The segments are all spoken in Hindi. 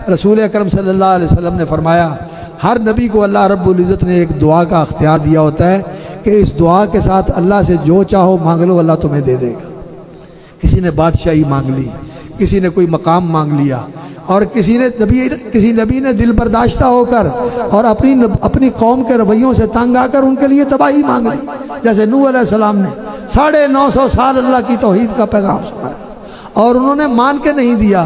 रसूल अकरम सल्लल्लाहु अलैहि वसल्लम ने फरमाया, हर नबी को अल्लाह रब्बुल इज़्ज़त ने एक दुआ का अख्तियार दिया होता है कि इस दुआ के साथ अल्लाह से जो चाहो मांग लो, अल्लाह तुम्हें दे देगा। किसी ने बादशाही मांग ली, किसी ने कोई मकाम मांग लिया, और किसी नबी ने दिल बर्दाश्ता होकर और अपनी कौम के रवैयों से तंग आकर उनके लिए तबाही मांग ली। जैसे नूह अलैहिस्सलाम ने 950 साल अल्लाह की तौहीद का पैगाम सुनाया और उन्होंने मान के नहीं दिया।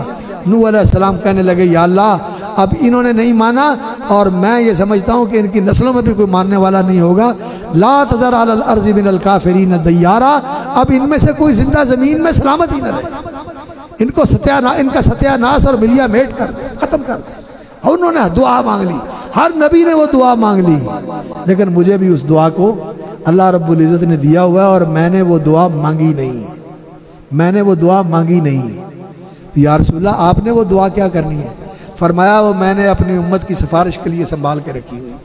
नूह अलैहिस्सलाम कहने लगे, या अल्लाह अब इन्होंने नहीं माना और मैं ये समझता हूँ कि इनकी नस्लों में भी कोई मानने वाला नहीं होगा। ला तज़र अलल अर्ज़ि मिनल काफ़िरीन दय्यारा, अब इनमें से कोई जिंदा ज़मीन में सलामत ही न रहे, इनका सत्यानाश और मिलिया मेट कर दे, ख़त्म कर दे। और उन्होंने दुआ मांग ली, हर नबी ने वो दुआ मांग ली, लेकिन मुझे भी उस दुआ को अल्लाह रब्बुल इज़्ज़त ने दिया हुआ है और मैंने वो दुआ मांगी नहीं, मैंने वो दुआ मांगी नहीं। तो या रसूलल्लाह आपने वो दुआ क्या करनी है? फरमाया, वो मैंने अपनी उम्मत की सिफारिश के लिए संभाल के रखी हुई है।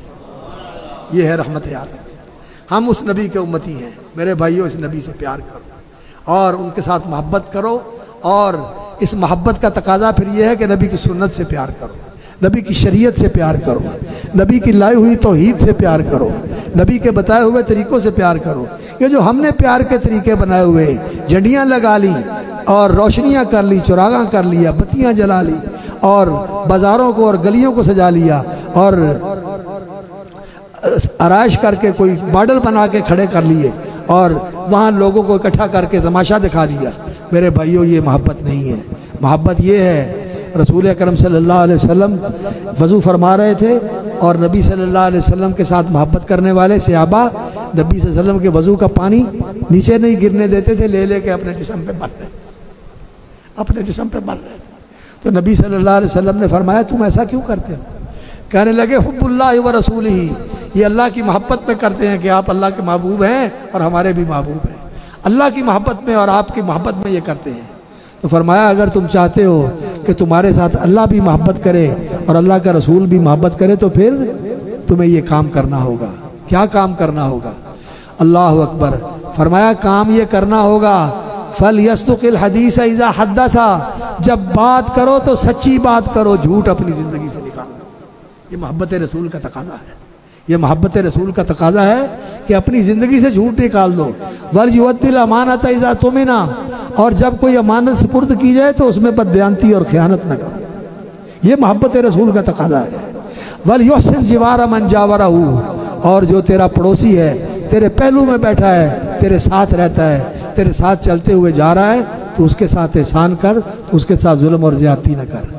ये है रहमत आलम। हम उस नबी के उम्मती हैं। मेरे भाइयों, इस नबी से प्यार करो और उनके साथ मोहब्बत करो, और इस मोहब्बत का तकाजा फिर यह है कि नबी की सुन्नत से प्यार करो, नबी की शरीयत से प्यार करो, नबी की लाई हुई तौहीद से प्यार करो, नबी के बताए हुए तरीक़ों से प्यार करो। ये जो हमने प्यार के तरीके बनाए हुए, झंडियाँ लगा ली और रोशनियाँ कर ली, चुरागा कर लिया, बत्तियाँ जला ली और बाज़ारों को और गलियों को सजा लिया और आराइश करके कोई मॉडल बना के खड़े कर लिए और वहाँ लोगों को इकट्ठा करके तमाशा दिखा दिया। मेरे भाइयों, ये मोहब्बत नहीं है। मोहब्बत ये है, रसूल अकरम सल्लल्लाहु अलैहि वसल्लम वज़ू फरमा रहे थे और नबी सल्लल्लाहु अलैहि वसल्लम के साथ मोहब्बत करने वाले सहाबा नबी सल्लल्लाहु अलैहि वसल्लम के वज़ू का पानी नीचे नहीं गिरने देते थे, ले लेके अपने जिस्म पे मर रहे, अपने जिस्म पे मर रहे थे। तो नबी सल्लल्लाहु अलैहि वसल्लम ने फरमाया, तुम ऐसा क्यों करते हो? कहने लगे, हुब्बुल्लाहि व रसूलिही, ये अल्लाह की मोहब्बत में करते हैं कि आप अल्लाह के महबूब हैं और हमारे भी महबूब हैं। अल्लाह की मोहब्बत में और आपकी मोहब्बत में ये करते हैं। तो फरमाया, अगर तुम चाहते हो कि तुम्हारे साथ अल्लाह भी मोहब्बत करे और अल्लाह का रसूल भी मोहब्बत करे, तो फिर तुम्हें ये काम करना होगा। क्या काम करना होगा? अल्लाह अकबर। फरमाया, काम ये करना होगा, फल यस्तुकिल हदीस इज़ा हद्दसा, जब बात करो तो सच्ची बात करो, झूठ अपनी ज़िंदगी से निकाल दो। ये मोहब्बत रसूल का तकाजा है, ये मोहब्बत रसूल का तकाजा है कि अपनी ज़िंदगी से झूठ निकाल दो। वल युअद्दिल अमानत इज़ा तुमिना, और जब कोई अमानत सुपुर्द की जाए तो उसमें बददयांती और ख़यानत न करो। ये मोहब्बत रसूल का तकाजा है। वल युहसिन जिवारा मन जावरहू, और जो तेरा पड़ोसी है, तेरे पहलू में बैठा है, तेरे साथ रहता है, तेरे साथ चलते हुए जा रहा है, तो उसके साथ एहसान कर, तो उसके साथ जुल्म और ज़्यादती न कर।